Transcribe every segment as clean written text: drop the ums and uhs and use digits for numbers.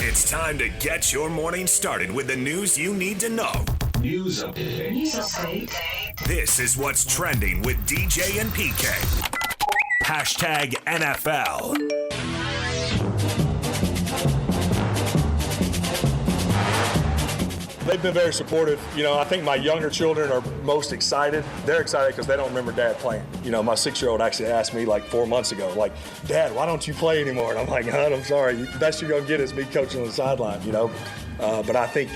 It's time to get your morning started with the news you need to know. News update. This is what's trending with DJ and PK. Hashtag NFL. They've been very supportive. I think my younger children are most excited. They're excited because they don't remember Dad playing. My 6-year-old actually asked me like 4 months ago, like, Dad, why don't you play anymore? And I'm like, Hon, I'm sorry. The best you're going to get is me coaching on the sideline, But I think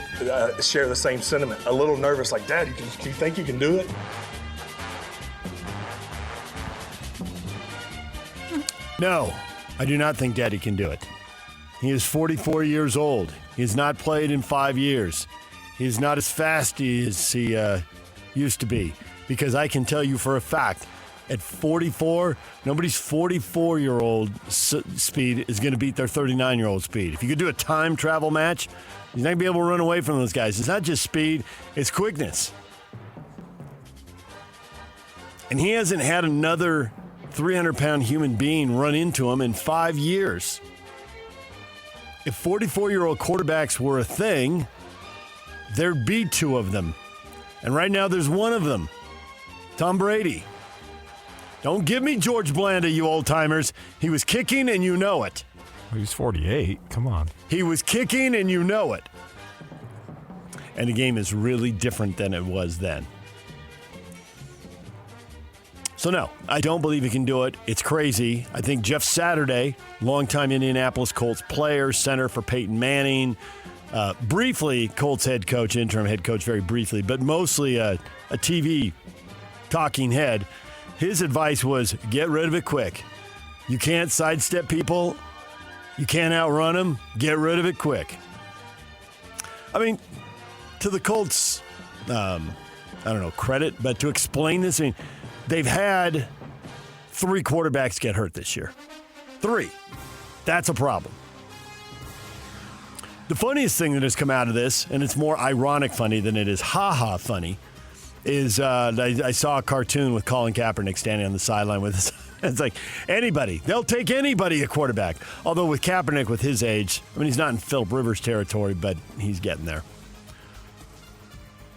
share the same sentiment. A little nervous, like, Dad, do you think you can do it? No, I do not think Daddy can do it. He is 44 years old. He has not played in 5 years. He is not as fast as he used to be. Because I can tell you for a fact, at 44, nobody's 44-year-old speed is going to beat their 39-year-old speed. If you could do a time travel match, he's not going to be able to run away from those guys. It's not just speed, it's quickness. And he hasn't had another 300-pound human being run into him in 5 years. If 44-year-old quarterbacks were a thing, there'd be 2 of them. And right now there's 1 of them, Tom Brady. Don't give me George Blanda, you old-timers. He was kicking and you know it. Well, he's 48. Come on. He was kicking and you know it. And the game is really different than it was then. So no, I don't believe he can do it. It's crazy. I think Jeff Saturday, longtime Indianapolis Colts player, center for Peyton Manning, briefly Colts head coach, interim head coach very briefly, but mostly a TV talking head. His advice was get rid of it quick. You can't sidestep people. You can't outrun them. Get rid of it quick. I mean, to the Colts, credit, but to explain this, they've had 3 quarterbacks get hurt this year. 3. That's a problem. The funniest thing that has come out of this, and it's more ironic funny than it is ha-ha funny, is I saw a cartoon with Colin Kaepernick standing on the sideline with us. It's like, anybody. They'll take anybody at quarterback. Although with Kaepernick, with his age, he's not in Phillip Rivers territory, but he's getting there.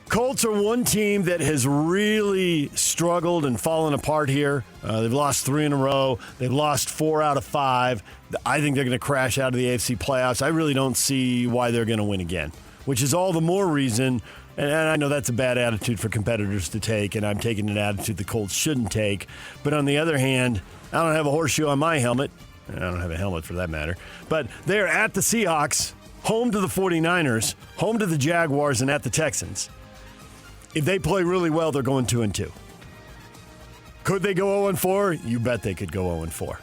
Colts are one team that has really struggled and fallen apart here. They've lost 3 in a row. They've lost 4 out of 5. I think they're going to crash out of the AFC playoffs. I really don't see why they're going to win again, which is all the more reason, and I know that's a bad attitude for competitors to take, and I'm taking an attitude the Colts shouldn't take. But on the other hand, I don't have a horseshoe on my helmet. I don't have a helmet for that matter. But they're at the Seahawks, home to the 49ers, home to the Jaguars, and at the Texans. If they play really well, they're going 2-2. Could they go 0-4? You bet they could go 0-4.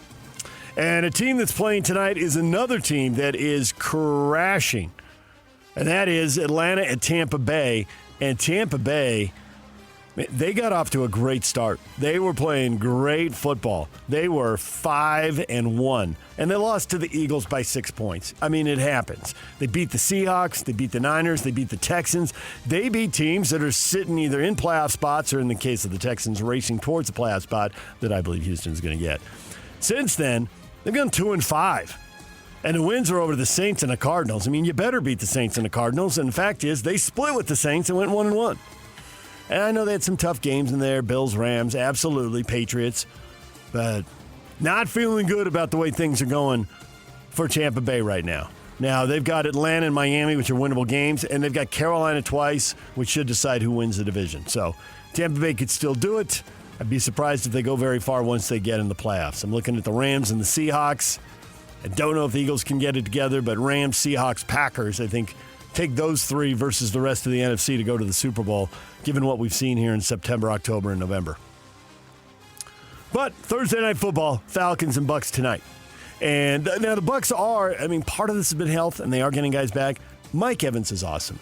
And a team that's playing tonight is another team that is crashing. And that is Atlanta at Tampa Bay. And Tampa Bay, they got off to a great start. They were playing great football. They were 5-1. And they lost to the Eagles by 6 points. It happens. They beat the Seahawks. They beat the Niners. They beat the Texans. They beat teams that are sitting either in playoff spots or, in the case of the Texans, racing towards the playoff spot that I believe Houston's going to get. Since then, they've gone 2-5. And the wins are over the Saints and the Cardinals. You better beat the Saints and the Cardinals. And the fact is, they split with the Saints and went 1-1. And I know they had some tough games in there. Bills, Rams, absolutely, Patriots. But not feeling good about the way things are going for Tampa Bay right now. Now, they've got Atlanta and Miami, which are winnable games, and they've got Carolina twice, which should decide who wins the division. So Tampa Bay could still do it. I'd be surprised if they go very far once they get in the playoffs. I'm looking at the Rams and the Seahawks. I don't know if the Eagles can get it together, but Rams, Seahawks, Packers, I think, take those 3 versus the rest of the NFC to go to the Super Bowl, given what we've seen here in September, October, and November. But Thursday Night Football, Falcons and Bucks tonight. And now the Bucks are, part of this has been health, and they are getting guys back. Mike Evans is awesome.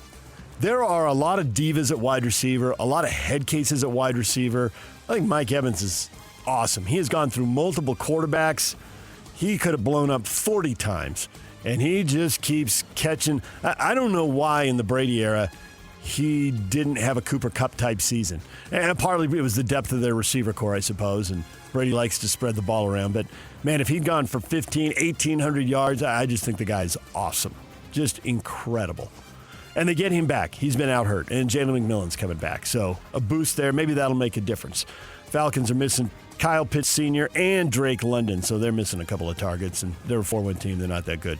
There are a lot of divas at wide receiver, a lot of head cases at wide receiver. I think Mike Evans is awesome. He has gone through multiple quarterbacks. He could have blown up 40 times, and he just keeps catching. I don't know why in the Brady era he didn't have a Cooper Kupp-type season. And partly it was the depth of their receiver core, I suppose, and Brady likes to spread the ball around. But, man, if he'd gone for 1,800 yards, I just think the guy's awesome. Just incredible. And they get him back. He's been out hurt. And Jalen McMillan's coming back. So a boost there. Maybe that'll make a difference. Falcons are missing Kyle Pitts Sr. and Drake London. So they're missing a couple of targets. And they're a 4-win team. They're not that good.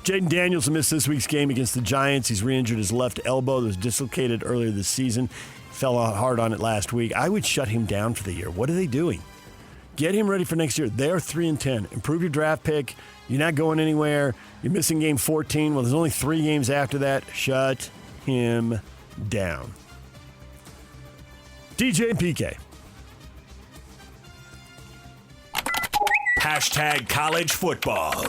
Jaden Daniels missed this week's game against the Giants. He's re-injured his left elbow that was dislocated earlier this season. Fell out hard on it last week. I would shut him down for the year. What are they doing? Get him ready for next year. They're 3-10. Improve your draft pick. You're not going anywhere. You're missing game 14. Well, there's only 3 games after that. Shut him down. DJ and PK. Hashtag college football.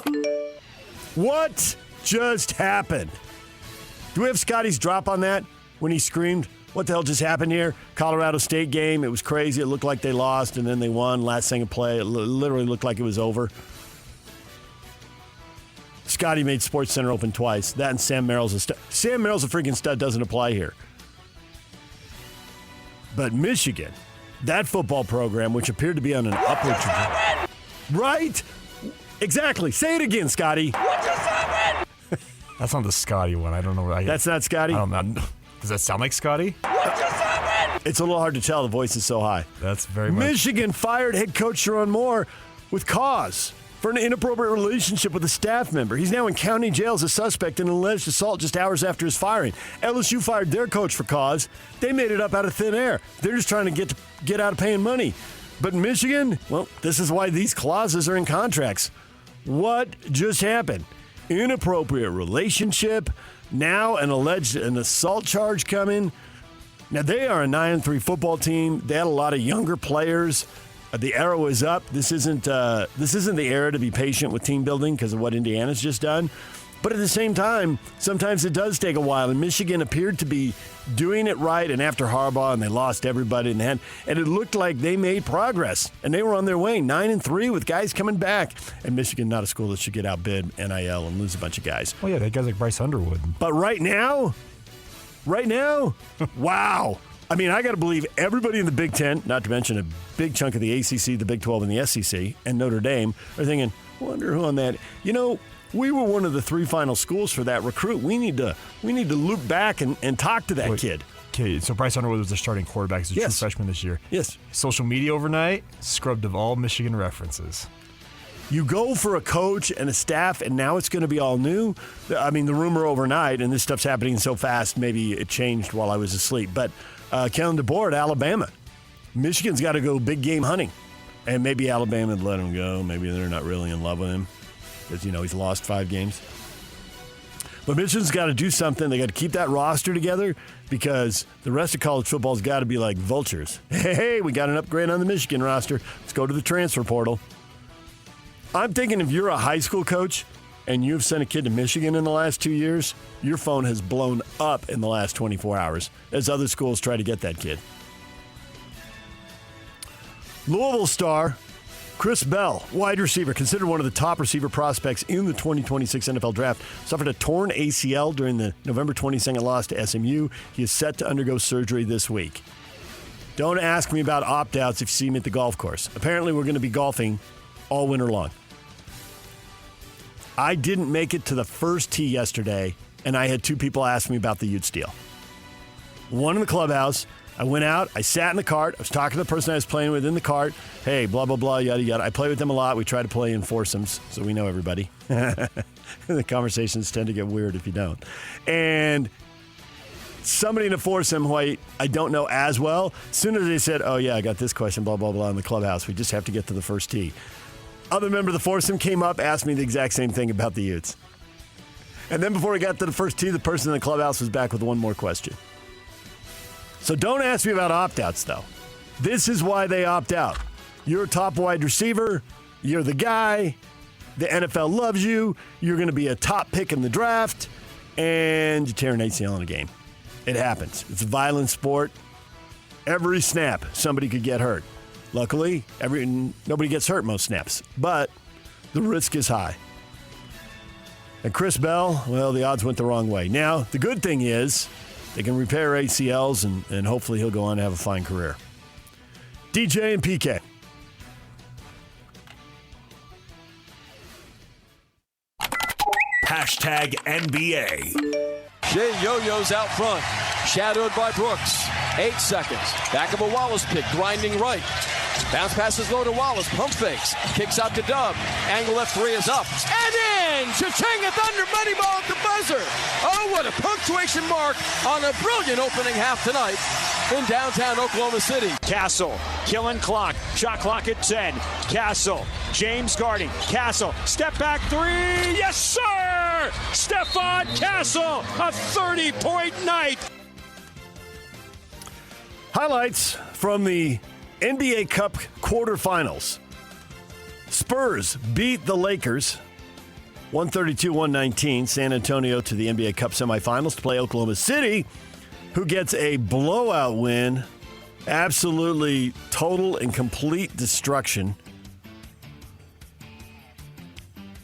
What just happened? Do we have Scotty's drop on that when he screamed, what the hell just happened here? Colorado State game. It was crazy. It looked like they lost, and then they won. Last second play. It literally looked like it was over. Scotty made SportsCenter open twice. That and Sam Merrill's a stud. Sam Merrill's a freaking stud. Doesn't apply here. But Michigan, that football program, which appeared to be on an upward trajectory. Right? Exactly. Say it again, Scotty. What just happened? That's not the Scotty one. I don't know. That's not Scotty? I don't know. Does that sound like Scotty? What just happened? It's a little hard to tell. The voice is so high. That's very much. Michigan fired head coach Sharon Moore with cause for an inappropriate relationship with a staff member. He's now in county jail as a suspect in an alleged assault just hours after his firing. LSU fired their coach for cause. They made it up out of thin air. They're just trying to get out of paying money. But in Michigan, well, this is why these clauses are in contracts. What just happened? Inappropriate relationship. Now an assault charge coming. Now they are a 9-3 football team. They had a lot of younger players. The arrow is up. This isn't the era to be patient with team building because of what Indiana's just done. But at the same time, sometimes it does take a while. And Michigan appeared to be doing it right. And after Harbaugh, and they lost everybody in the hand, and it looked like they made progress. And they were on their way, 9-3 with guys coming back. And Michigan, not a school that should get outbid NIL and lose a bunch of guys. Oh yeah, they guys like Bryce Underwood. But right now, wow. I mean, I got to believe everybody in the Big Ten, not to mention a big chunk of the ACC, the Big 12, and the SEC, and Notre Dame, are thinking, wonder who on that. You know, we were one of the 3 final schools for that recruit. We need to loop back and talk to that kid. Okay, so Bryce Underwood was the starting quarterback as a true freshman this year. Yes. Social media overnight, scrubbed of all Michigan references. You go for a coach and a staff, and now it's going to be all new. I mean, the rumor overnight, and this stuff's happening so fast, maybe it changed while I was asleep, but Kellen DeBoer at Alabama. Michigan's got to go big game hunting. And maybe Alabama would let him go. Maybe they're not really in love with him because, he's lost 5 games. But Michigan's got to do something. They got to keep that roster together because the rest of college football's got to be like vultures. Hey, we got an upgrade on the Michigan roster. Let's go to the transfer portal. I'm thinking if you're a high school coach and you've sent a kid to Michigan in the last 2 years, your phone has blown up in the last 24 hours as other schools try to get that kid. Louisville star Chris Bell, wide receiver, considered one of the top receiver prospects in the 2026 NFL Draft, suffered a torn ACL during the November 22nd loss to SMU. He is set to undergo surgery this week. Don't ask me about opt-outs if you see me at the golf course. Apparently, we're going to be golfing all winter long. I didn't make it to the first tee yesterday, and I had 2 people ask me about the Utes deal. One in the clubhouse. I went out, I sat in the cart, I was talking to the person I was playing with in the cart. Hey, blah, blah, blah, yada, yada. I play with them a lot. We try to play in foursomes, so we know everybody. The conversations tend to get weird if you don't. And somebody in a foursome who I don't know as well, as soon as they said, oh, yeah, I got this question, blah, blah, blah, in the clubhouse. We just have to get to the first tee. Other member of the foursome came up, asked me the exact same thing about the Utes. And then before we got to the first tee, the person in the clubhouse was back with one more question. So don't ask me about opt-outs, though. This is why they opt out. You're a top wide receiver. You're the guy. The NFL loves you. You're going to be a top pick in the draft. And you tear an ACL in a game. It happens. It's a violent sport. Every snap, somebody could get hurt. Luckily, nobody gets hurt most snaps. But the risk is high. And Chris Bell, well, the odds went the wrong way. Now, the good thing is they can repair ACLs, and hopefully he'll go on to have a fine career. DJ and PK. Hashtag NBA. Shea Yo-Yo's out front, shadowed by Brooks. 8 seconds. Back of a Wallace pick, grinding right. Bounce passes low to Wallace. Pump fakes. Kicks out to Dub. Angle left three is up. And in! Cha-ching! A Thunder money ball at the buzzer. Oh, what a punctuation mark on a brilliant opening half tonight in downtown Oklahoma City. Castle, killing clock. Shot clock at 10. Castle, James guarding. Castle, step back three. Yes, sir! Stephon Castle, a 30-point night. Highlights from the NBA Cup quarterfinals. Spurs beat the Lakers 132-119. San Antonio to the NBA Cup semifinals to play Oklahoma City, who gets a blowout win. Absolutely total and complete destruction.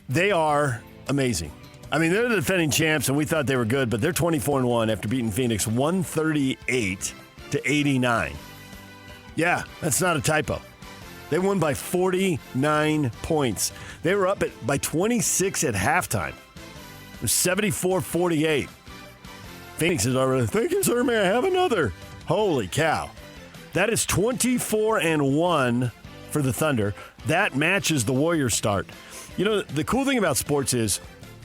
They are amazing. I mean, they're the defending champs, and we thought they were good, but they're 24-1 after beating Phoenix 138-89. Yeah, that's not a typo. They won by 49 points. They were up by 26 at halftime. It was 74-48. Phoenix is already, thank you, sir, may I have another? Holy cow. That is 24-1 for the Thunder. That matches the Warriors start. You know, the cool thing about sports is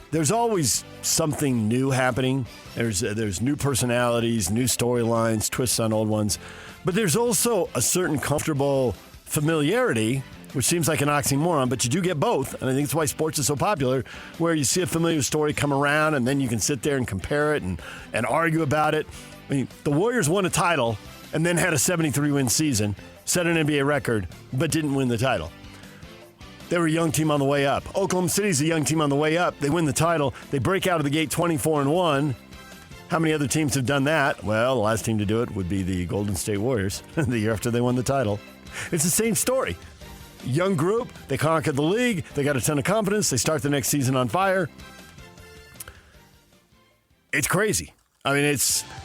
there's always something new happening. There's new personalities, new storylines, twists on old ones. But there's also a certain comfortable familiarity, which seems like an oxymoron, but you do get both. And I think that's why sports is so popular, where you see a familiar story come around and then you can sit there and compare it and argue about it. I mean, the Warriors won a title and then had a 73-win season, set an NBA record, but didn't win the title. They were a young team on the way up. Oklahoma City's a young team on the way up. They win the title. They break out of the gate 24-1. How many other teams have done that? Well, the last team to do it would be the Golden State Warriors the year after they won the title. It's the same story. Young group, they conquered the league, they got a ton of confidence, they start the next season on fire. It's crazy. I mean,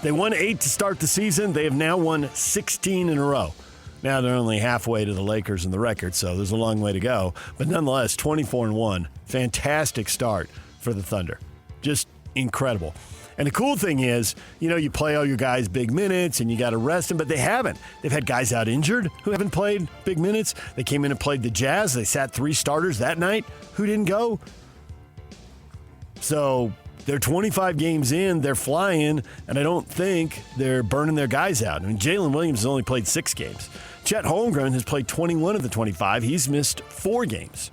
they won 8 to start the season. They have now won 16 in a row. Now they're only halfway to the Lakers in the record, so there's a long way to go. But nonetheless, 24-1, fantastic start for the Thunder. Just incredible. And the cool thing is, you know, you play all your guys big minutes and you got to rest them, but they haven't. They've had guys out injured who haven't played big minutes. They came in and played the Jazz. They sat 3 starters that night who didn't go. So they're 25 games in, they're flying, and I don't think they're burning their guys out. I mean, Jalen Williams has only played 6 games. Chet Holmgren has played 21 of the 25. He's missed 4 games.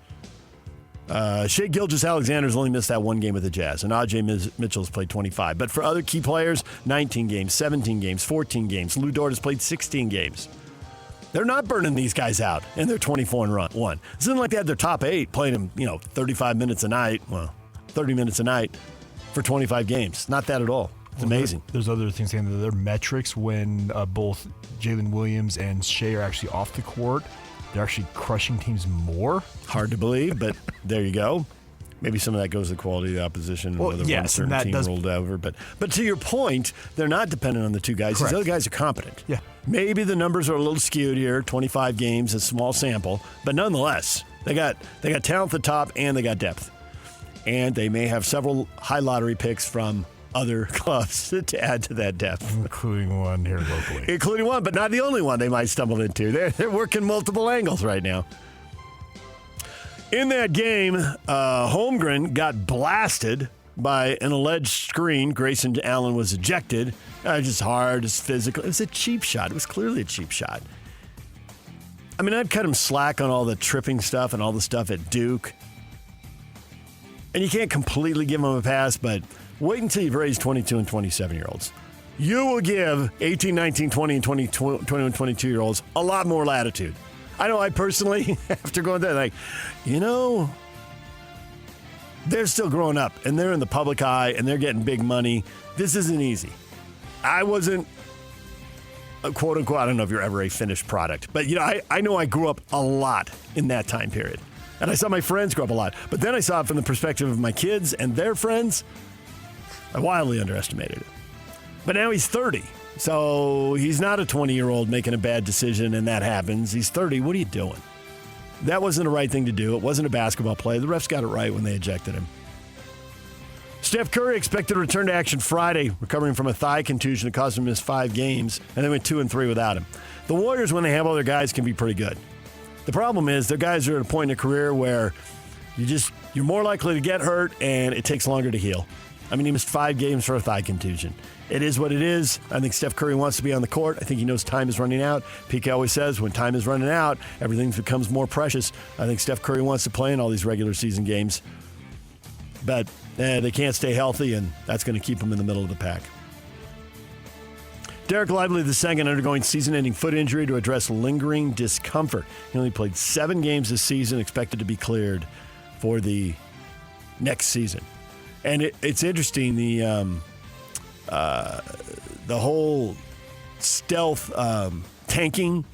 Shai Gilgeous-Alexander's only missed that 1 game with the Jazz, and Ajay Mitchell's played 25. But for other key players, 19 games, 17 games, 14 games. Lou Dort has played 16 games. They're not burning these guys out, and they're 24-1. It isn't like they had their top 8 playing them, 35 minutes a night, 30 minutes a night for 25 games. Not that at all. It's amazing. There's other things in their metrics when both Jalen Williams and Shai are actually off the court. They're actually crushing teams more. Hard to believe, but there you go. Maybe some of that goes to the quality of the opposition, well, whether yes, one certain team rolled over. But to your point, they're not dependent on the 2 guys. Correct. These other guys are competent. Yeah. Maybe the numbers are a little skewed here, 25 games, a small sample. But nonetheless, they got talent at the top and they got depth. And they may have several high lottery picks from other clubs to add to that depth. Including one here locally. Including one, but not the only one they might stumble into. They're working multiple angles right now. In that game, Holmgren got blasted by an alleged screen. Grayson Allen was ejected. Just hard, just physical. It was a cheap shot. It was clearly a cheap shot. I mean, I'd cut him slack on all the tripping stuff and all the stuff at Duke. And you can't completely give him a pass, but wait until you've raised 22 and 27-year-olds. You will give 18, 19, 20, and 21, 22-year-olds a lot more latitude. I know I personally, after going there, they're still growing up, and they're in the public eye, and they're getting big money. This isn't easy. I wasn't, quote-unquote, I don't know if you're ever a finished product, but, I know I grew up a lot in that time period. And I saw my friends grow up a lot. But then I saw it from the perspective of my kids and their friends. I wildly underestimated it. But now he's 30. So he's not a 20-year-old making a bad decision and that happens. He's 30. What are you doing? That wasn't the right thing to do. It wasn't a basketball play. The refs got it right when they ejected him. Steph Curry expected to return to action Friday, recovering from a thigh contusion that caused him to miss 5 games, and they went 2-3 without him. The Warriors, when they have all their guys, can be pretty good. The problem is their guys are at a point in their career where you're more likely to get hurt, and it takes longer to heal. I mean, he missed 5 games for a thigh contusion. It is what it is. I think Steph Curry wants to be on the court. I think he knows time is running out. PK always says when time is running out, everything becomes more precious. I think Steph Curry wants to play in all these regular season games. But they can't stay healthy, and that's going to keep them in the middle of the pack. Derek Lively II undergoing season-ending foot injury to address lingering discomfort. He only played 7 games this season, expected to be cleared for the next season. And it's interesting, the whole stealth tanking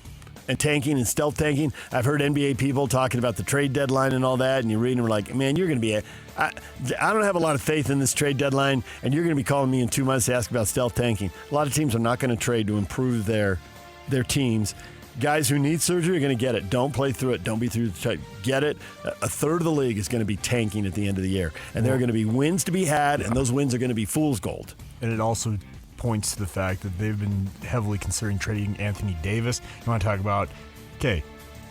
and stealth tanking. I've heard NBA people talking about the trade deadline and all that, and you read and we're like, man, you're going to be I don't have a lot of faith in this trade deadline, and you're going to be calling me in 2 months to ask about stealth tanking. A lot of teams are not going to trade to improve their teams. Guys who need surgery are going to get it. Don't play through it. Don't be through the trade. Get it. A third of the league is going to be tanking at the end of the year, and there are going to be wins to be had, and those wins are going to be fool's gold. And it also points to the fact that they've been heavily considering trading Anthony Davis. You want to talk about, okay,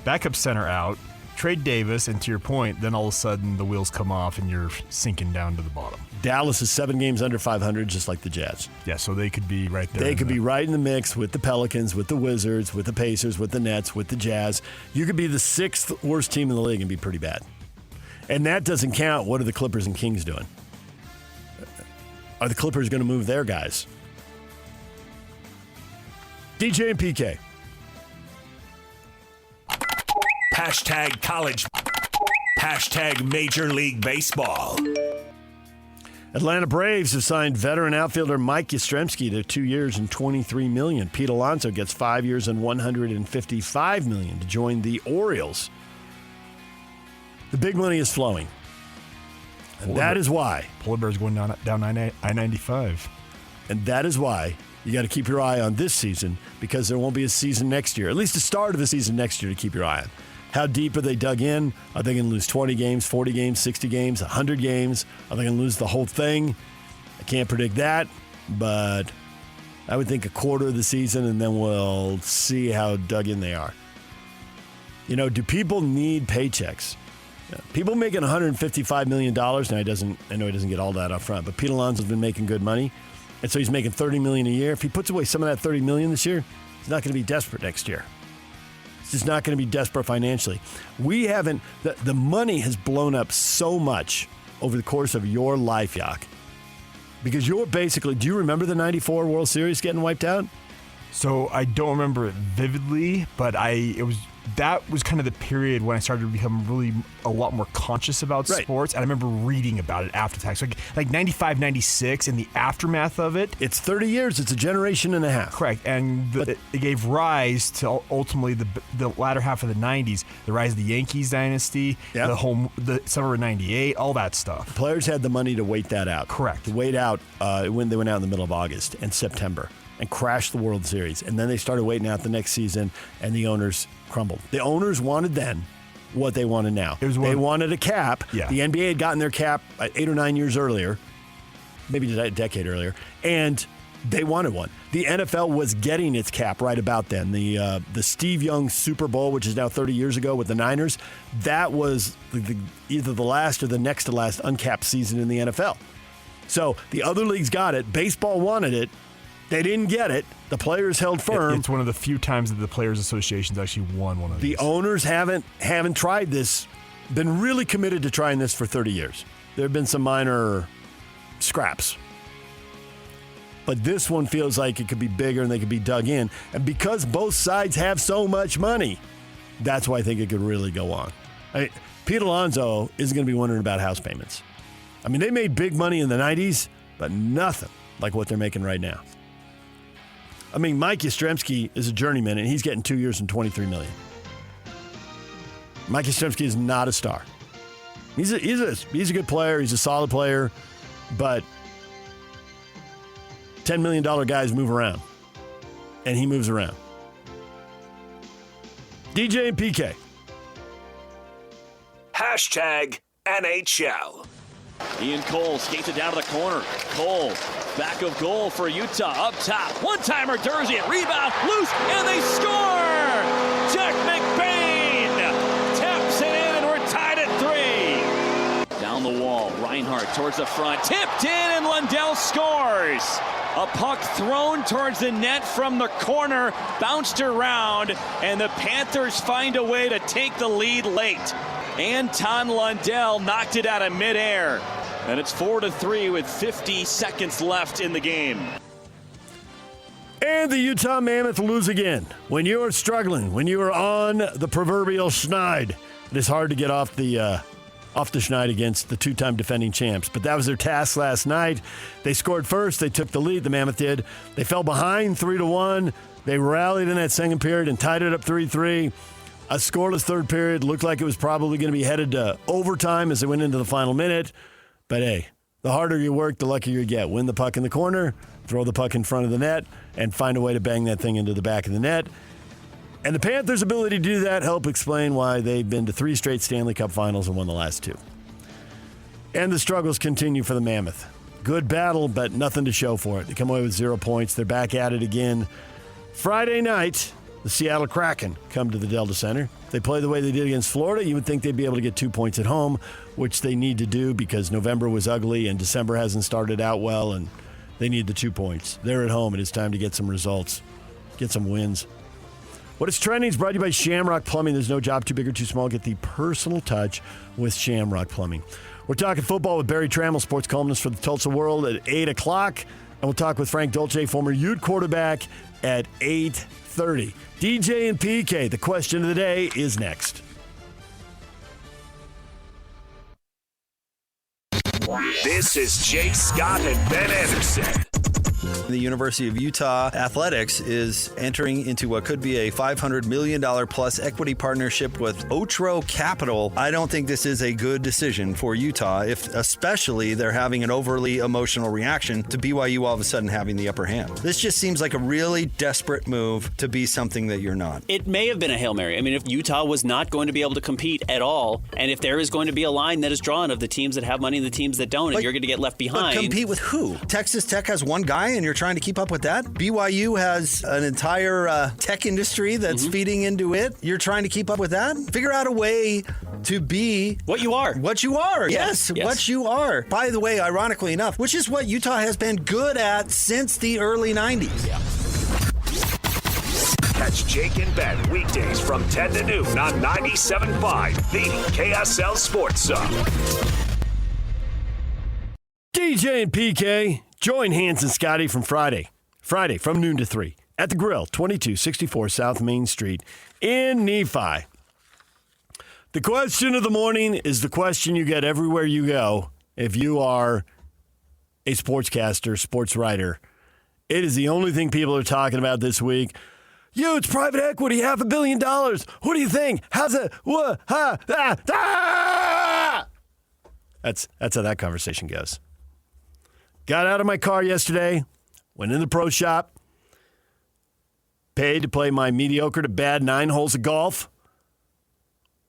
backup center out, trade Davis, and to your point, then all of a sudden the wheels come off and you're sinking down to the bottom. Dallas is 7 games under 500, just like the Jazz. Yeah, so they could be right there. They could be right in the mix with the Pelicans, with the Wizards, with the Pacers, with the Nets, with the Jazz. You could be the 6th worst team in the league and be pretty bad. And that doesn't count. What are the Clippers and Kings doing? Are the Clippers going to move their guys? DJ and PK. Hashtag college. Hashtag Major League Baseball. Atlanta Braves have signed veteran outfielder Mike Yastrzemski to 2 years and $23 million. Pete Alonso gets 5 years and $155 million to join the Orioles. The big money is flowing. And that is why. Polar Bear's going down I-95. And that is why you got to keep your eye on this season, because there won't be a season next year, at least the start of a season next year to keep your eye on. How deep are they dug in? Are they going to lose 20 games, 40 games, 60 games, 100 games? Are they going to lose the whole thing? I can't predict that, but I would think a quarter of the season, and then we'll see how dug in they are. You know, do people need paychecks? People making $155 million, now I know he doesn't get all that up front, but Pete Alonso's been making good money, and so he's making $30 million a year. If he puts away some of that $30 million this year, he's not going to be desperate next year. He's just not going to be desperate financially. We haven't, the money has blown up so much over the course of your life, Yak, because you're basically, do you remember the 94 World Series getting wiped out? So I don't remember it vividly, but that was kind of the period when I started to become really a lot more conscious about sports. And I remember reading about it after the fact. So like 95, 96, in the aftermath of it. It's 30 years. It's a generation and a half. Correct. And it gave rise to ultimately the latter half of the 90s, the rise of the Yankees dynasty, the summer of 98, all that stuff. The players had the money to wait that out. Correct. To wait out when they went out in the middle of August and September and crashed the World Series. And then they started waiting out the next season, and the owners crumbled. The owners wanted then what they wanted now. They wanted a cap. Yeah. The NBA had gotten their cap 8 or 9 years earlier, maybe a decade earlier, and they wanted one. The NFL was getting its cap right about then. The Steve Young Super Bowl, which is now 30 years ago with the Niners, that was either the last or the next to last uncapped season in the NFL. So the other leagues got it. Baseball wanted it. They didn't get it. The players held firm. It's one of the few times that the Players Association's actually won one of these. The owners haven't tried this, been really committed to trying this for 30 years. There have been some minor scraps. But this one feels like it could be bigger and they could be dug in. And because both sides have so much money, that's why I think it could really go on. Pete Alonso isn't going to be wondering about house payments. I mean, they made big money in the 90s, but nothing like what they're making right now. I mean, Mike Yastrzemski is a journeyman, and he's getting 2 years and $23 million. Mike Yastrzemski is not a star. He's a good player. He's a solid player, but $10 million guys move around, and he moves around. DJ and PK. Hashtag NHL. Ian Cole skates it down to the corner. Cole, back of goal for Utah, up top. One-timer, Durzi, rebound, loose, and they score! Jack McBain taps it in, and we're tied at 3. Down the wall, Reinhart towards the front, tipped in, and Lundell scores! A puck thrown towards the net from the corner, bounced around, and the Panthers find a way to take the lead late. Anton Lundell knocked it out of midair. And it's 4-3 with 50 seconds left in the game. And the Utah Mammoth lose again. When you are struggling, when you are on the proverbial schneid, it is hard to get off the schneid against the two-time defending champs. But that was their task last night. They scored first. They took the lead. The Mammoth did. They fell behind 3-1. They rallied in that second period and tied it up 3-3. A scoreless third period. Looked like it was probably going to be headed to overtime as they went into the final minute. But hey, the harder you work, the luckier you get. Win the puck in the corner, throw the puck in front of the net, and find a way to bang that thing into the back of the net. And the Panthers' ability to do that help explain why they've been to 3 straight Stanley Cup finals and won the last 2. And the struggles continue for the Mammoth. Good battle, but nothing to show for it. They come away with 0 points. They're back at it again. Friday night, the Seattle Kraken come to the Delta Center. They play the way they did against Florida. You would think they'd be able to get 2 points at home, which they need to do because November was ugly and December hasn't started out well, and they need the 2 points. They're at home, and it's time to get some results, get some wins. What is Trending is brought to you by Shamrock Plumbing. There's no job too big or too small. Get the personal touch with Shamrock Plumbing. We're talking football with Barry Trammell, sports columnist for the Tulsa World, at 8 o'clock. And we'll talk with Frank Dolce, former Ute quarterback, at 8:30. DJ and PK, the question of the day is next. This is Jake Scott and Ben Anderson. The University of Utah Athletics is entering into what could be a $500 million plus equity partnership with Otro Capital. I don't think this is a good decision for Utah, if especially they're having an overly emotional reaction to BYU all of a sudden having the upper hand. This just seems like a really desperate move to be something that you're not. It may have been a Hail Mary. I mean, if Utah was not going to be able to compete at all, and if there is going to be a line that is drawn of the teams that have money and the teams that don't, and you're going to get left behind. But compete with who? Texas Tech has one guy and you're trying to keep up with that? BYU has an entire tech industry that's feeding into it. You're trying to keep up with that? Figure out a way to be what you are. What you are. Yes, what you are. By the way, ironically enough, which is what Utah has been good at since the early 90s. Yeah. Catch Jake and Ben weekdays from 10 to noon on 97.5, the KSL Sports Zone. DJ and PK, join Hans and Scotty from Friday from noon to 3 at the Grill, 2264 South Main Street in Nephi. The question of the morning is the question you get everywhere you go if you are a sportscaster, sports writer. It is the only thing people are talking about this week. Utes private equity, $500 million. What do you think? How's it? What? Ha, ah, ah! That's how that conversation goes. Got out of my car yesterday, went in the pro shop, paid to play my mediocre to bad 9 holes of golf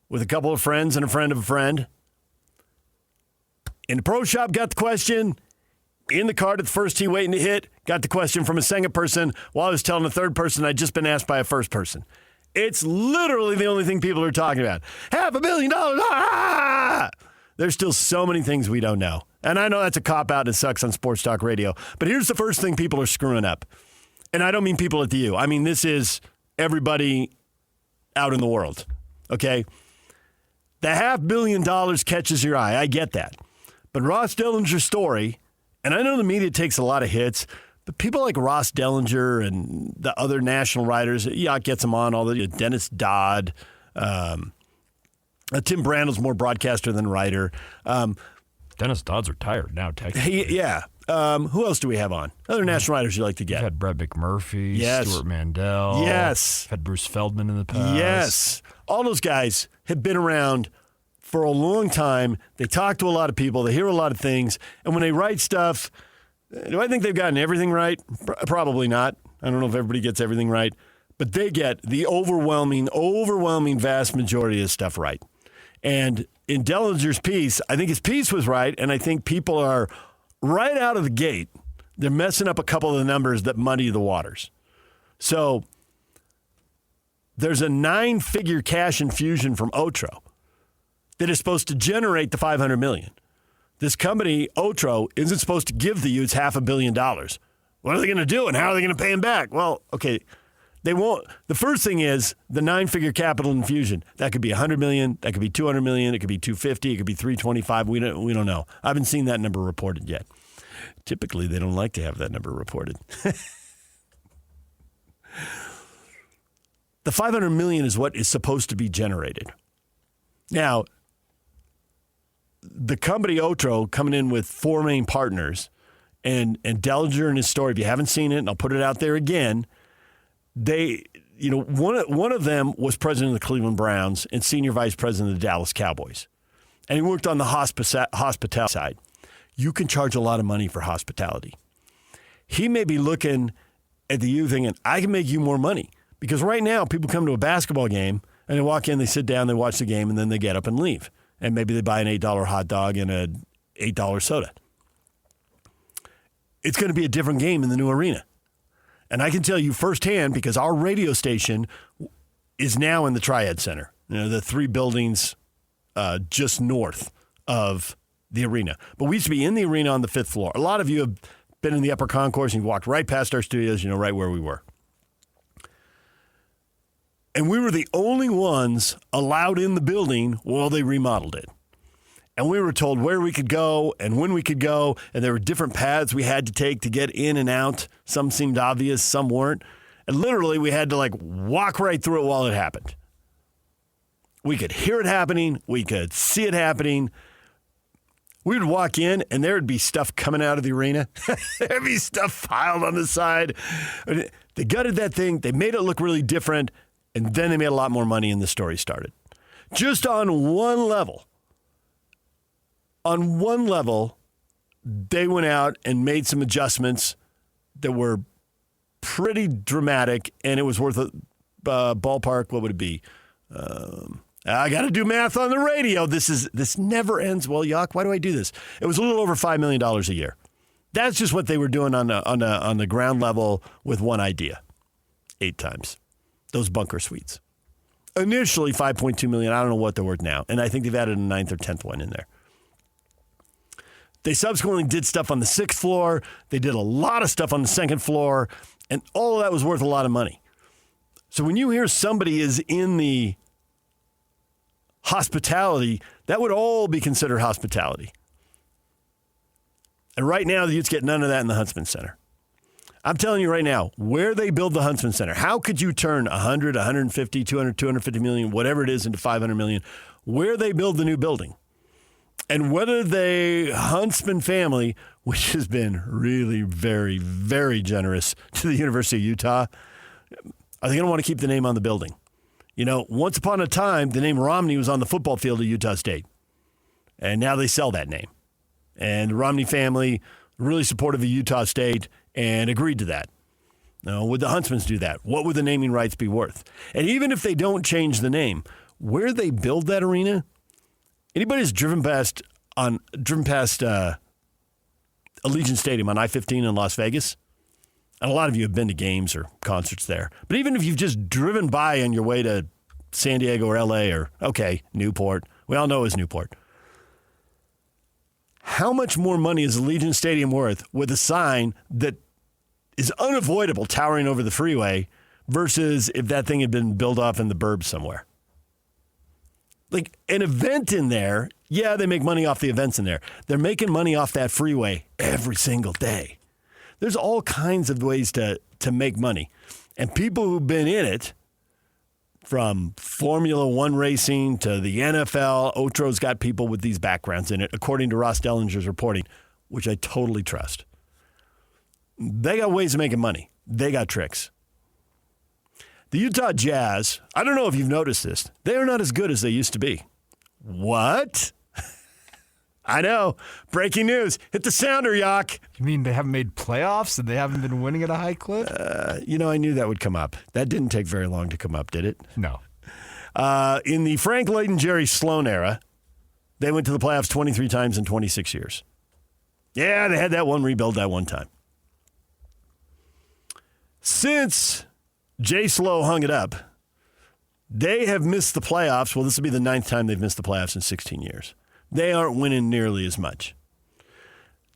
with a couple of friends and a friend of a friend. In the pro shop, got the question. In the car at the first tee waiting to hit, got the question from a second person while I was telling a third person I'd just been asked by a first person. It's literally the only thing people are talking about. $500 million. Ah! There's still so many things we don't know. And I know that's a cop-out and it sucks on Sports Talk Radio. But here's the first thing people are screwing up. And I don't mean people at the U. I mean, this is everybody out in the world. Okay? The $500 million catches your eye. I get that. But Ross Dellinger's story, and I know the media takes a lot of hits, but people like Ross Dellinger and the other national writers, Yacht gets them on, all the Dennis Dodd, Tim Brandle's more broadcaster than writer. Dennis Dodd's retired now, technically. Who else do we have on? Other national writers you like to get? We've had Brett McMurphy, yes. Stuart Mandel. Yes. Had Bruce Feldman in the past. Yes. All those guys have been around for a long time. They talk to a lot of people. They hear a lot of things. And when they write stuff, do I think they've gotten everything right? Probably not. I don't know if everybody gets everything right. But they get the overwhelming vast majority of stuff right. And in Dellinger's piece, I think his piece was right, and I think people are right out of the gate. They're messing up a couple of the numbers that muddy the waters. So there's a 9-figure cash infusion from Otro that is supposed to generate the $500 million. This company, Otro, isn't supposed to give the Utes $500 million. What are they going to do, and how are they going to pay him back? Well, okay, they won't. The first thing is the 9-figure capital infusion. That could be $100 million. That could be $200 million. It could be $250. It could be $325. We don't know. I haven't seen that number reported yet. Typically, they don't like to have that number reported. The $500 million is what is supposed to be generated. Now, the company Otro coming in with 4 main partners, and Dellinger in his story, if you haven't seen it, and I'll put it out there again, one of them was president of the Cleveland Browns and senior vice president of the Dallas Cowboys. And he worked on the hospitality side. You can charge a lot of money for hospitality. He may be looking at the U thinking, I can make you more money. Because right now, people come to a basketball game, and they walk in, they sit down, they watch the game, and then they get up and leave. And maybe they buy an $8 hot dog and an $8 soda. It's going to be a different game in the new arena. And I can tell you firsthand, because our radio station is now in the Triad Center, the 3 buildings just north of the arena. But we used to be in the arena on the 5th floor. A lot of you have been in the upper concourse and you walked right past our studios, right where we were. And we were the only ones allowed in the building while they remodeled it. And we were told where we could go and when we could go, and there were different paths we had to take to get in and out. Some seemed obvious, some weren't. And literally, we had to walk right through it while it happened. We could hear it happening. We could see it happening. We would walk in, and there would be stuff coming out of the arena. There'd be stuff piled on the side. They gutted that thing. They made it look really different, and then they made a lot more money, and the story started. Just on one level. On one level, they went out and made some adjustments that were pretty dramatic, and it was worth a ballpark. What would it be? I got to do math on the radio. This never ends. Well, yuck, why do I do this? It was a little over $5 million a year. That's just what they were doing on the ground level with one idea. 8 times. Those bunker suites. Initially, $5.2 million. I don't know what they're worth now. And I think they've added a 9th or 10th one in there. They subsequently did stuff on the 6th floor. They did a lot of stuff on the 2nd floor. And all of that was worth a lot of money. So when you hear somebody is in the hospitality, that would all be considered hospitality. And right now, the Utes get none of that in the Huntsman Center. I'm telling you right now, where they build the Huntsman Center, how could you turn 100, 150, 200, 250 million, whatever it is, into 500 million, where they build the new building? And whether the Huntsman family, which has been really very, very generous to the University of Utah, are they going to want to keep the name on the building? Once upon a time, the name Romney was on the football field at Utah State. And now they sell that name. And the Romney family, really supportive of Utah State, and agreed to that. Now, would the Huntsmans do that? What would the naming rights be worth? And even if they don't change the name, where they build that arena, anybody who's driven past Allegiant Stadium on I-15 in Las Vegas, and a lot of you have been to games or concerts there, but even if you've just driven by on your way to San Diego or L.A. or, Newport, we all know it's Newport. How much more money is Allegiant Stadium worth with a sign that is unavoidable towering over the freeway versus if that thing had been built off in the burbs somewhere? Like an event in there, yeah, they make money off the events in there. They're making money off that freeway every single day. There's all kinds of ways to make money. And people who've been in it, from Formula One racing to the NFL, Otro's got people with these backgrounds in it, according to Ross Dellinger's reporting, which I totally trust. They got ways of making money. They got tricks. The Utah Jazz, I don't know if you've noticed this, they are not as good as they used to be. What? I know. Breaking news. Hit the sounder, Yak. You mean they haven't made playoffs and they haven't been winning at a high clip? I knew that would come up. That didn't take very long to come up, did it? No. In the Frank Layden, Jerry Sloan era, They went to the playoffs 23 times in 26 years. Yeah, they had that one rebuild that one time. Since Jay Slow hung it up, they have missed the playoffs. Well, this will be the 9th time they've missed the playoffs in 16 years. They aren't winning nearly as much.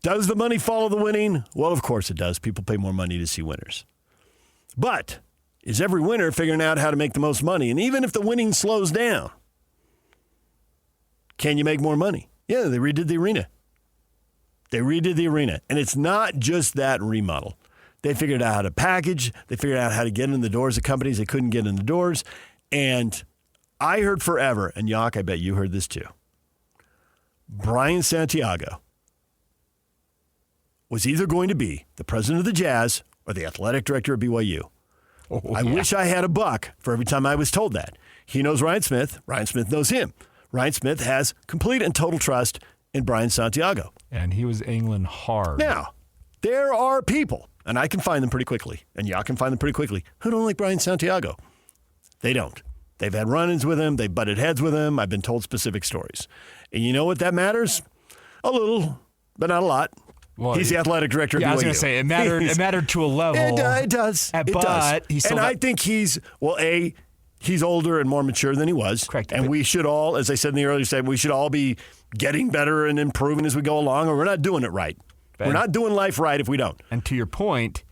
Does the money follow the winning? Well, of course it does. People pay more money to see winners. But is every winner figuring out how to make the most money? And even if the winning slows down, can you make more money? Yeah, they redid the arena. And it's not just that remodel. They figured out how to package. They figured out how to get in the doors of companies they couldn't get in the doors. And I heard forever, and Yak, I bet you heard this too, Brian Santiago was either going to be the president of the Jazz or the athletic director of BYU. I wish I had a buck for every time I was told that. He knows Ryan Smith. Ryan Smith knows him. Ryan Smith has complete and total trust in Brian Santiago. And he was angling hard. Now, there are people, and I can find them pretty quickly, and y'all can find them pretty quickly, who don't like Brian Santiago. They don't. They've had run-ins with him. They've butted heads with him. I've been told specific stories. And you know what that matters? A little, but not a lot. Well, he's the athletic director of BYU. I was going to say, it mattered to a level. It does. And I think he's older and more mature than he was. Correct. And we should all, as I said in the earlier segment, we should all be getting better and improving as we go along, or we're not doing it right. We're not doing life right if we don't. And to your point,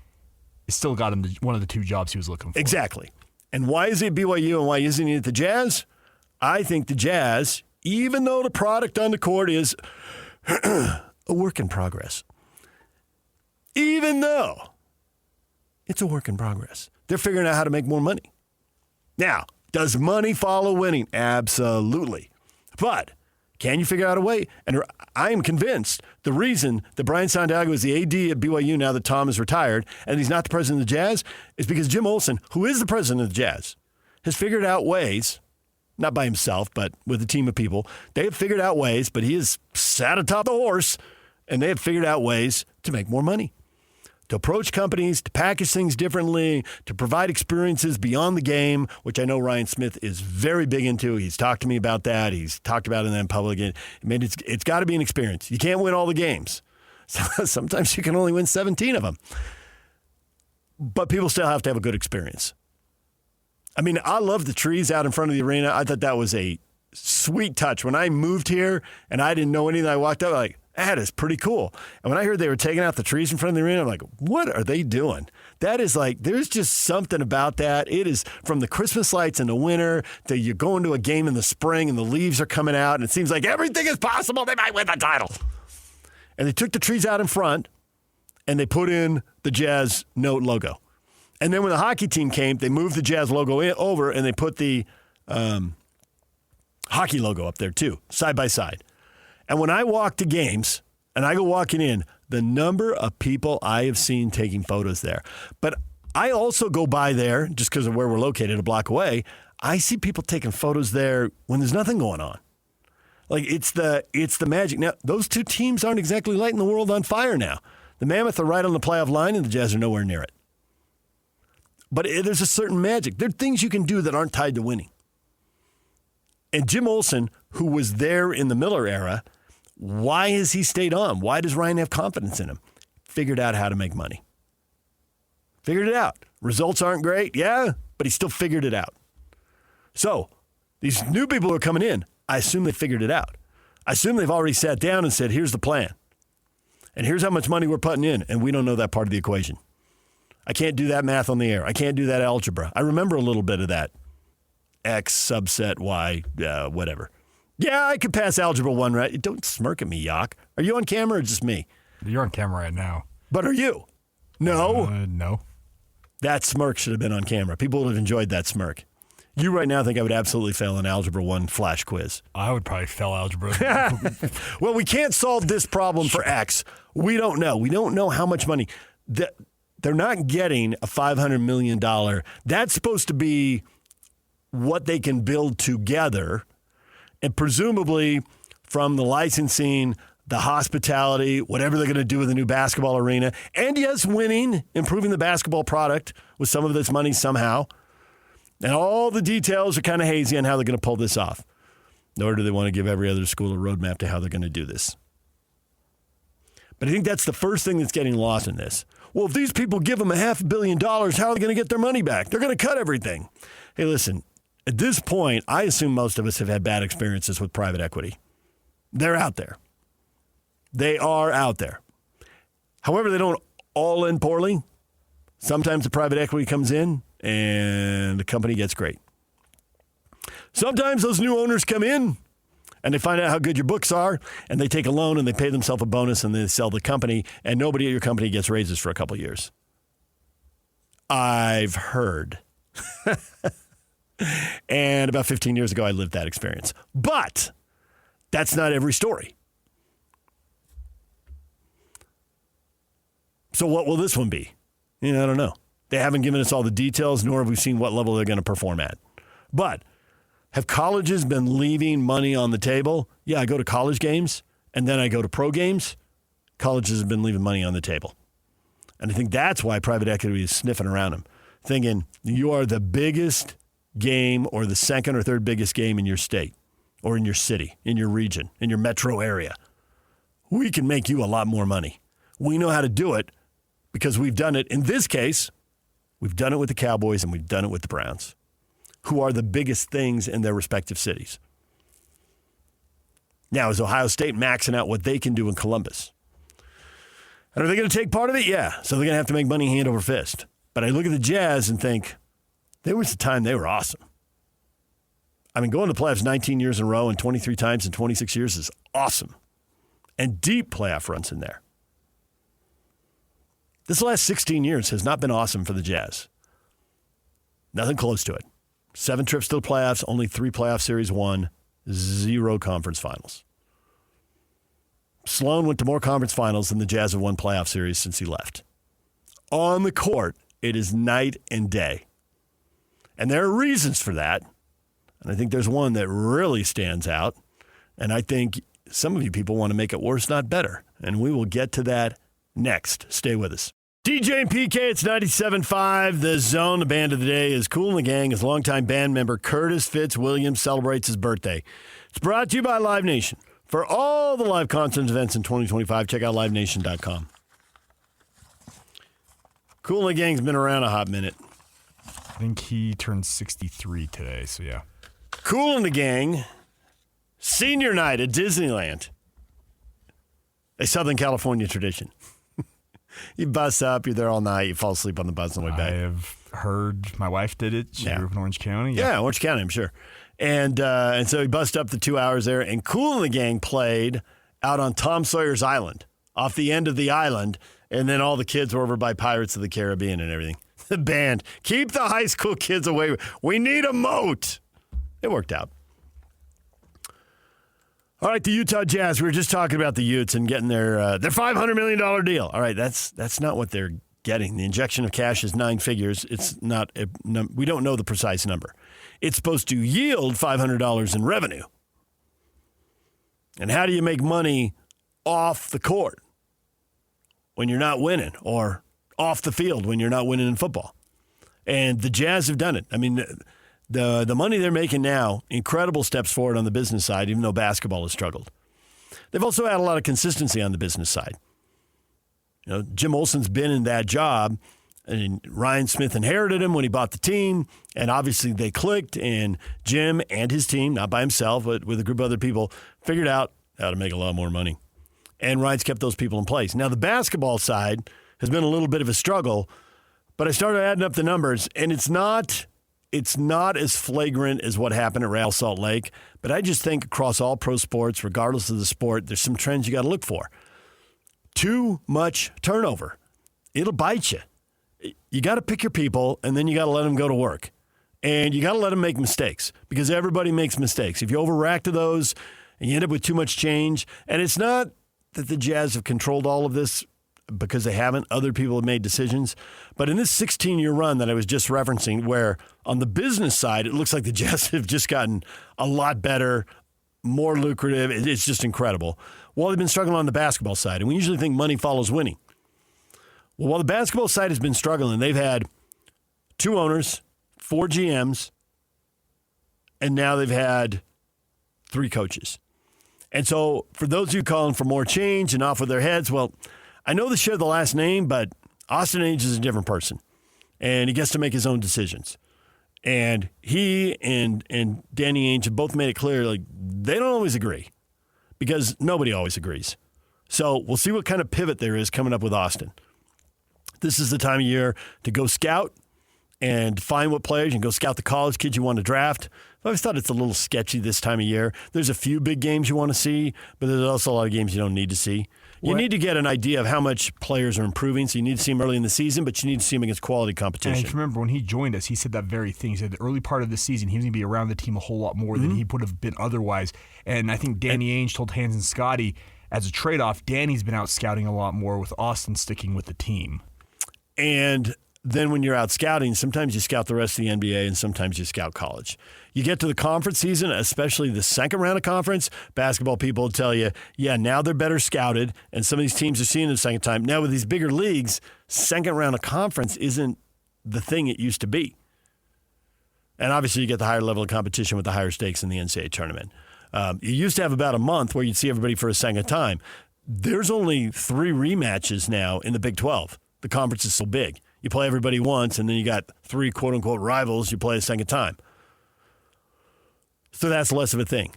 it still got him one of the 2 jobs he was looking for. Exactly. And why is he at BYU and why isn't he at the Jazz? I think the Jazz, even though the product on the court is a work in progress, even though it's a work in progress, they're figuring out how to make more money. Now, does money follow winning? Absolutely. But can you figure out a way? And I am convinced the reason that Brian Santiago is the AD at BYU now that Tom is retired and he's not the president of the Jazz is because Jim Olsen, who is the president of the Jazz, has figured out ways, not by himself, but with a team of people, they have figured out ways, but he is sat atop the horse, and they have figured out ways to make more money, to approach companies, to package things differently, to provide experiences beyond the game, which I know Ryan Smith is very big into. He's talked to me about that. He's talked about it in public. I mean, it's got to be an experience. You can't win all the games. Sometimes you can only win 17 of them. But people still have to have a good experience. I mean, I love the trees out in front of the arena. I thought that was a sweet touch. When I moved here and I didn't know anything, I walked up like, that is pretty cool. And when I heard they were taking out the trees in front of the arena, I'm like, what are they doing? That is like, there's just something about that. It is from the Christmas lights in the winter to you going to a game in the spring and the leaves are coming out and it seems like everything is possible. They might win the title. And they took the trees out in front and they put in the Jazz Note logo. And then when the hockey team came, they moved the Jazz logo over and they put the hockey logo up there too, side by side. And when I walk to games and I go walking in, the number of people I have seen taking photos there. But I also go by there, just because of where we're located, a block away, I see people taking photos there when there's nothing going on. Like, it's the magic. Now, those 2 teams aren't exactly lighting the world on fire now. The Mammoth are right on the playoff line, and the Jazz are nowhere near it. But there's a certain magic. There are things you can do that aren't tied to winning. And Jim Olsen, who was there in the Miller era, why has he stayed on? Why does Ryan have confidence in him? Figured out how to make money. Figured it out. Results aren't great, yeah, but he still figured it out. So, these new people who are coming in, I assume they figured it out. I assume they've already sat down and said, here's the plan. And here's how much money we're putting in, and we don't know that part of the equation. I can't do that math on the air. I can't do that algebra. I remember a little bit of that. X subset Y, whatever. Yeah, I could pass Algebra 1, right? Don't smirk at me, Yak. Are you on camera or just me? You're on camera right now. But are you? No? No. That smirk should have been on camera. People would have enjoyed that smirk. You right now think I would absolutely fail an Algebra 1 flash quiz. I would probably fail Algebra. Well, we can't solve this problem for X. We don't know. We don't know how much money. They're not getting a $500 million. That's supposed to be what they can build together. And presumably from the licensing, the hospitality, whatever they're going to do with the new basketball arena, and yes, winning, improving the basketball product with some of this money somehow. And all the details are kind of hazy on how they're going to pull this off. nor do they want to give every other school a roadmap to how they're going to do this. But I think that's the first thing that's getting lost in this. Well, if these people give them $500 million, how are they going to get their money back? They're going to cut everything. Hey, listen, at this point, I assume most of us have had bad experiences with private equity. They're out there. They are out there. However, they don't all end poorly. Sometimes the private equity comes in and the company gets great. Sometimes those new owners come in and they find out how good your books are, and they take a loan and they pay themselves a bonus and they sell the company, and nobody at your company gets raises for a couple of years. I've heard. And about 15 years ago, I lived that experience. But that's not every story. So what will this one be? I don't know. They haven't given us all the details, nor have we seen what level they're going to perform at. But have colleges been leaving money on the table? Yeah, I go to college games, and then I go to pro games. Colleges have been leaving money on the table. And I think that's why private equity is sniffing around them, thinking you are the biggest game or the second or third biggest game in your state or in your city, in your region, in your metro area. We can make you a lot more money. We know how to do it because we've done it. In this case, we've done it with the Cowboys and we've done it with the Browns, who are the biggest things in their respective cities. Now, is Ohio State maxing out what they can do in Columbus? And are they going to take part of it? Yeah. So they're going to have to make money hand over fist. But I look at the Jazz and think, there was a time they were awesome. I mean, going to the playoffs 19 years in a row and 23 times in 26 years is awesome. And deep playoff runs in there. This last 16 years has not been awesome for the Jazz. Nothing close to it. 7 trips to the playoffs, only 3 playoff series won, 0 conference finals. Sloan went to more conference finals than the Jazz have won playoff series since he left. On the court, it is night and day. And there are reasons for that. And I think there's one that really stands out. And I think some of you people want to make it worse, not better. And we will get to that next. Stay with us. DJ and PK, it's 97.5. The Zone. The band of the day is Kool and the Gang. His longtime band member Curtis Fitzwilliams celebrates his birthday. It's brought to you by Live Nation. For all the live concert events in 2025, check out livenation.com. Kool and the Gang's been around a hot minute. I think he turned 63 today, so yeah. Kool and the Gang, senior night at Disneyland. A Southern California tradition. You bus up, you're there all night, you fall asleep on the bus on the way back. I have heard my wife did it. She grew up in Orange County. Yeah, Orange County, I'm sure. And so he bussed up the 2 hours there, and Kool and the Gang played out on Tom Sawyer's Island, off the end of the island, and then all the kids were over by Pirates of the Caribbean and everything. The band, keep the high school kids away. We need a moat. It worked out. All right, the Utah Jazz. We were just talking about the Utes and getting their $500 million deal. All right, that's not what they're getting. The injection of cash is 9 figures. It's not. We don't know the precise number. It's supposed to yield $500 in revenue. And how do you make money off the court when you're not winning, or off the field when you're not winning in football? And the Jazz have done it. I mean, the money they're making now, incredible steps forward on the business side, even though basketball has struggled. They've also had a lot of consistency on the business side. You know, Jim Olson's been in that job, and Ryan Smith inherited him when he bought the team, and obviously they clicked, and Jim and his team, not by himself, but with a group of other people, figured out how to make a lot more money. And Ryan's kept those people in place. Now, the basketball side has been a little bit of a struggle, but I started adding up the numbers, and it's not as flagrant as what happened at Real Salt Lake, but I just think across all pro sports, regardless of the sport, there's some trends you got to look for. Too much turnover. It'll bite you. You got to pick your people, and then you got to let them go to work. And you got to let them make mistakes, because everybody makes mistakes. If you overreact to those and you end up with too much change, and it's not that the Jazz have controlled all of this because they haven't. Other people have made decisions. But in this 16-year run that I was just referencing, where on the business side, it looks like the Jazz have just gotten a lot better, more lucrative. It's just incredible. Well, they've been struggling on the basketball side, and we usually think money follows winning. Well, while the basketball side has been struggling, they've had 2 owners, 4 GMs, and now they've had 3 coaches. And so for those of you calling for more change and off with their heads, well, I know they share the last name, but Austin Ainge is a different person, and he gets to make his own decisions. And he and Danny Ainge have both made it clear, like, they don't always agree because nobody always agrees. So we'll see what kind of pivot there is coming up with Austin. This is the time of year to go scout and find what players. You can go scout the college kids you want to draft. I always thought it's a little sketchy this time of year. There's a few big games you want to see, but there's also a lot of games you don't need to see. You need to get an idea of how much players are improving, so you need to see them early in the season, but you need to see them against quality competition. And if you remember, when he joined us, he said that very thing. He said the early part of the season, he was going to be around the team a whole lot more than he would have been otherwise. And I think Danny Ainge told Hans and Scotty, as a trade-off, Danny's been out scouting a lot more with Austin sticking with the team. And then when you're out scouting, sometimes you scout the rest of the NBA and sometimes you scout college. You get to the conference season, especially the second round of conference, basketball people will tell you, yeah, now they're better scouted, and some of these teams are seeing it the second time. Now with these bigger leagues, second round of conference isn't the thing it used to be. And obviously you get the higher level of competition with the higher stakes in the NCAA tournament. You used to have about a month where you'd see everybody for a second time. There's only 3 rematches now in the Big 12. The conference is so big. You play everybody once, and then you got 3 quote-unquote rivals you play a second time. So that's less of a thing.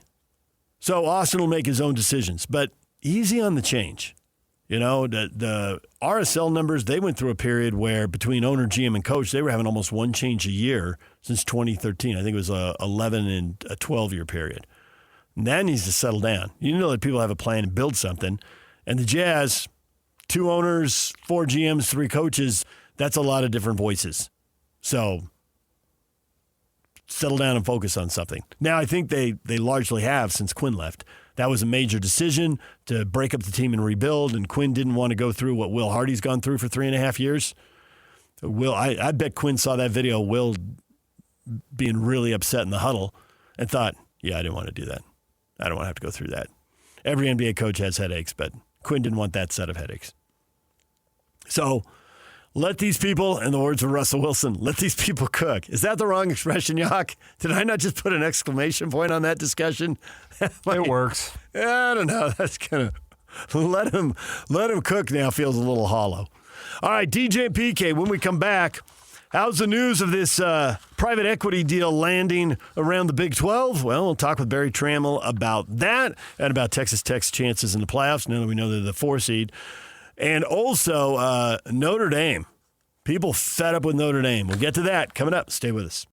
So Austin will make his own decisions, but easy on the change. You know, the RSL numbers, they went through a period where between owner, GM, and coach, they were having almost one change a year since 2013. I think it was a 11 and a 12-year period. And that needs to settle down. You know that people have a plan and build something. And the Jazz, 2 owners, 4 GMs, 3 coaches, that's a lot of different voices. So settle down and focus on something. Now, I think they largely have since Quinn left. That was a major decision to break up the team and rebuild, and Quinn didn't want to go through what Will Hardy's gone through for 3.5 years. I bet Quinn saw that video, Will being really upset in the huddle, and thought, yeah, I didn't want to do that. I don't want to have to go through that. Every NBA coach has headaches, but Quinn didn't want that set of headaches. So let these people, in the words of Russell Wilson, let these people cook. Is that the wrong expression, Yock? Did I not just put an exclamation point on that discussion? It works. I don't know. That's kind of let him cook now feels a little hollow. All right, DJ and PK, when we come back, how's the news of this private equity deal landing around the Big 12? Well, we'll talk with Barry Trammell about that and about Texas Tech's chances in the playoffs, now that we know they're the 4 seed. And also Notre Dame. People fed up with Notre Dame. We'll get to that coming up. Stay with us.